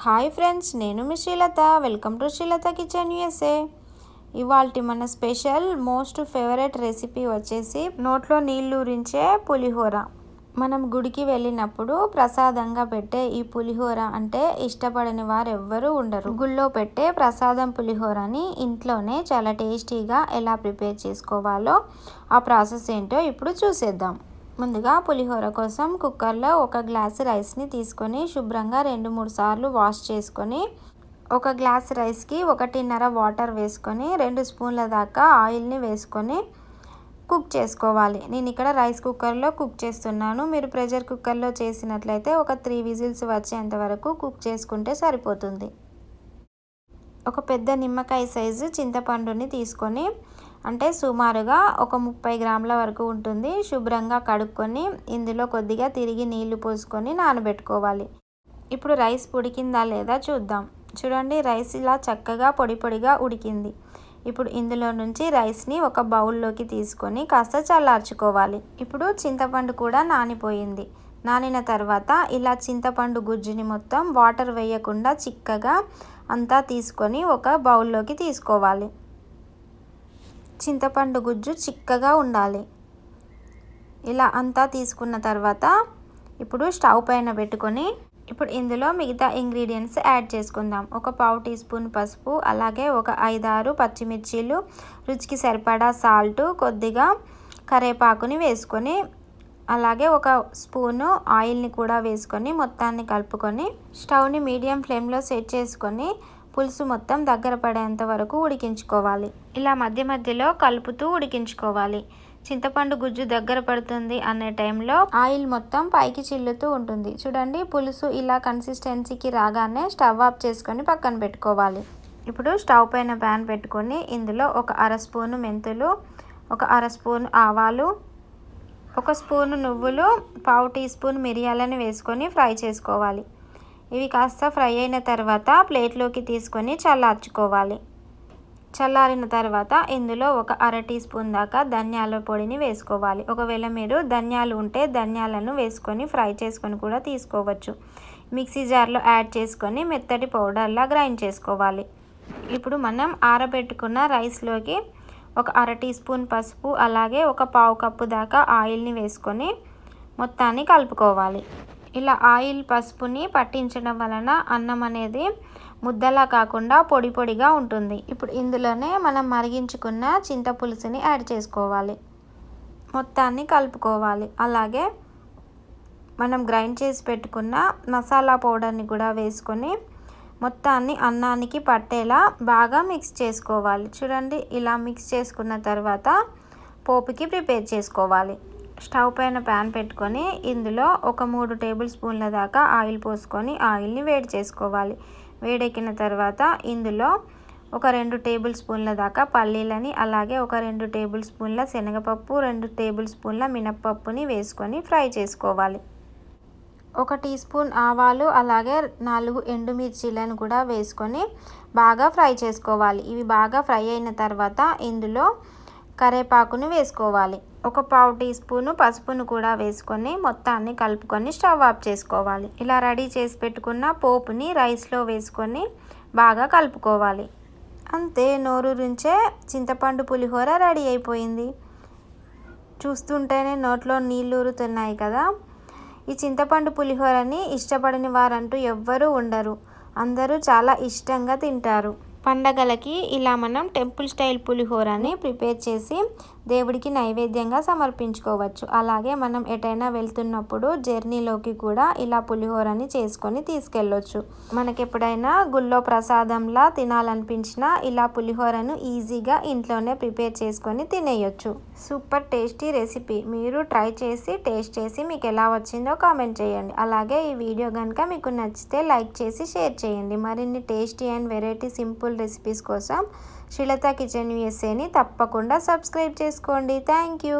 Hi friends, నేను మీ Srilatha. Welcome to Srilatha kitchen USA. ఇవాల్టి మన స్పెషల్ మోస్ట్ ఫేవరెట్ రెసిపీ వచ్చేసి నోట్లో నీళ్ళు ఊరించే పులిహోర. మనం గుడికి వెళ్ళినప్పుడు ప్రసాదంగా పెట్టే ఈ పులిహోర అంటే ఇష్టపడని వారు ఎవ్వరూ ఉండరు. గుళ్ళో పెట్టే ప్రసాదం పులిహోరని ఇంట్లోనే చాలా టేస్టీగా ఎలా ప్రిపేర్ చేసుకోవాలో ఆ ప్రాసెస్ ఏంటో ఇప్పుడు చూసేద్దాం. ముందుగా పులిహోర కోసం కుక్కర్లో 1 గ్లాసు రైస్ని తీసుకొని శుభ్రంగా 2-3 సార్లు వాష్ చేసుకొని 1 గ్లాస్ రైస్కి 1.5 వాటర్ వేసుకొని 2 స్పూన్ల దాకా ఆయిల్ని వేసుకొని కుక్ చేసుకోవాలి. నేను ఇక్కడ రైస్ కుక్కర్లో కుక్ చేస్తున్నాను. మీరు ప్రెషర్ కుక్కర్లో చేసినట్లయితే ఒక 3 విజిల్స్ వచ్చేంత వరకు కుక్ చేసుకుంటే సరిపోతుంది. ఒక పెద్ద నిమ్మకాయ సైజు చింతపండుని తీసుకొని, అంటే సుమారుగా ఒక 30 గ్రాముల వరకు ఉంటుంది, శుభ్రంగా కడుక్కొని ఇందులో కొద్దిగా తిరిగి నీళ్లు పోసుకొని నానబెట్టుకోవాలి. ఇప్పుడు రైస్ ఉడికిందా లేదా చూద్దాం. చూడండి, రైస్ ఇలా చక్కగా పొడి పొడిగా ఉడికింది. ఇప్పుడు ఇందులో నుంచి రైస్ని ఒక బౌల్లోకి తీసుకొని కాస్త చల్లార్చుకోవాలి. ఇప్పుడు చింతపండు కూడా నానిపోయింది. నానిన తర్వాత ఇలా చింతపండు గుజ్జుని మొత్తం వాటర్ వేయకుండా చిక్కగా అంతా తీసుకొని ఒక బౌల్లోకి తీసుకోవాలి. చింతపండు గుజ్జు చిక్కగా ఉండాలి. ఇలా అంతా తీసుకున్న తర్వాత ఇప్పుడు స్టవ్ పైన పెట్టుకొని ఇప్పుడు ఇందులో మిగతా ఇంగ్రీడియంట్స్ యాడ్ చేసుకుందాం. ఒక 1/2 టీ స్పూన్ పసుపు, అలాగే ఒక 5-6 పచ్చిమిర్చీలు, రుచికి సరిపడా సాల్ట్, కొద్దిగా కరివేపాకుని వేసుకొని, అలాగే ఒక స్పూను ఆయిల్ని కూడా వేసుకొని మొత్తాన్ని కలుపుకొని స్టవ్ని మీడియం ఫ్లేమ్లో సెట్ చేసుకొని పులుసు మొత్తం దగ్గర పడేంత వరకు ఉడికించుకోవాలి. ఇలా మధ్య మధ్యలో కలుపుతూ ఉడికించుకోవాలి. చింతపండు గుజ్జు దగ్గర పడుతుంది అనే టైంలో ఆయిల్ మొత్తం పైకి చిల్లుతూ ఉంటుంది. చూడండి, పులుసు ఇలా కన్సిస్టెన్సీకి రాగానే స్టవ్ ఆఫ్ చేసుకొని పక్కన పెట్టుకోవాలి. ఇప్పుడు స్టవ్ పైన ప్యాన్ పెట్టుకొని ఇందులో ఒక 1/2 స్పూను మెంతులు, ఒక 1/2 స్పూన్ ఆవాలు, 1 స్పూను నువ్వులు, 1/2 టీ స్పూన్ మిరియాలను వేసుకొని ఫ్రై చేసుకోవాలి. ఇవి కాస్త ఫ్రై అయిన తర్వాత ప్లేట్లోకి తీసుకొని చల్లార్చుకోవాలి. చల్లారిన తర్వాత ఇందులో ఒక 1/2 టీ స్పూన్ దాకా ధనియాల పొడిని వేసుకోవాలి. ఒకవేళ మీరు ధనియాలు ఉంటే ధనియాలను వేసుకొని ఫ్రై చేసుకొని కూడా తీసుకోవచ్చు. మిక్సీ జార్లో యాడ్ చేసుకొని మెత్తటి పౌడర్లా గ్రైండ్ చేసుకోవాలి. ఇప్పుడు మనం ఆరబెట్టుకున్న రైస్లోకి ఒక 1/2 టీ స్పూన్ పసుపు, అలాగే ఒక 1/4 కప్పు దాకా ఆయిల్ని వేసుకొని మొత్తాన్ని కలుపుకోవాలి. ఇలా ఆయిల్ పసుపుని పట్టించడం వలన అన్నం అనేది ముద్దలా కాకుండా పొడి పొడిగా ఉంటుంది. ఇప్పుడు ఇందులోనే మనం మరిగించుకున్న చింతపులుసుని యాడ్ చేసుకోవాలి. మొత్తాన్ని కలుపుకోవాలి. అలాగే మనం గ్రైండ్ చేసి పెట్టుకున్న మసాలా పౌడర్ని కూడా వేసుకొని మొత్తాన్ని అన్నానికి పట్టేలా బాగా మిక్స్ చేసుకోవాలి. చూడండి, ఇలా మిక్స్ చేసుకున్న తర్వాత పోపుకి ప్రిపేర్ చేసుకోవాలి. స్టవ్ పైన ప్యాన్ పెట్టుకొని ఇందులో ఒక 3 టేబుల్ స్పూన్ల దాకా ఆయిల్ పోసుకొని ఆయిల్ని వేడి చేసుకోవాలి. వేడెక్కిన తర్వాత ఇందులో ఒక 2 టేబుల్ స్పూన్ల దాకా పల్లీలని, అలాగే ఒక 2 టేబుల్ స్పూన్ల శనగపప్పు, 2 టేబుల్ స్పూన్ల మినప్పప్పుని వేసుకొని ఫ్రై చేసుకోవాలి. 1 టీ స్పూన్ ఆవాలు, అలాగే 4 ఎండుమిర్చీలను కూడా వేసుకొని బాగా ఫ్రై చేసుకోవాలి. ఇవి బాగా ఫ్రై అయిన తర్వాత ఇందులో కరివేపాకును వేసుకోవాలి. ఒక 1/2 టీ స్పూను పసుపును కూడా వేసుకొని మొత్తాన్ని కలుపుకొని స్టవ్ ఆఫ్ చేసుకోవాలి. ఇలా రెడీ చేసి పెట్టుకున్న పోపుని రైస్లో వేసుకొని బాగా కలుపుకోవాలి. అంతే, నోరూరించే చింతపండు పులిహోర రెడీ అయిపోయింది. చూస్తుంటేనే నోట్లో నీళ్ళు ఊరుతున్నాయి కదా. ఈ చింతపండు పులిహోరని ఇష్టపడని వారంటూ ఎవ్వరూ ఉండరు. అందరూ చాలా ఇష్టంగా తింటారు. పండగలకి ఇలా మనం టెంపుల్ స్టైల్ పులిహోరని ప్రిపేర్ చేసి దేవుడికి నైవేద్యంగా సమర్పించుకోవచ్చు. అలాగే మనం ఎటైనా వెళ్తున్నప్పుడు జర్నీలోకి కూడా ఇలా పులిహోరని చేసుకొని తీసుకెళ్ళొచ్చు. మనకి ఎప్పుడైనా గుళ్ళో ప్రసాదంలా తినాలనిపించినా ఇలా పులిహోరను ఈజీగా ఇంట్లోనే ప్రిపేర్ చేసుకొని తినేయొచ్చు. Super tasty recipe. మీరు ట్రై చేసి టేస్ట్ చేసి మీకు ఎలా వచ్చిందో కామెంట్ చేయండి. అలాగే ఈ వీడియో కనుక మీకు నచ్చితే లైక్ చేసి షేర్ చేయండి. మరిన్ని tasty and variety simple recipes కోసం శ్రీలత కిచెన్ యూఎస్ఏని తప్పకుండా సబ్స్క్రైబ్ చేసుకోండి. Thank you.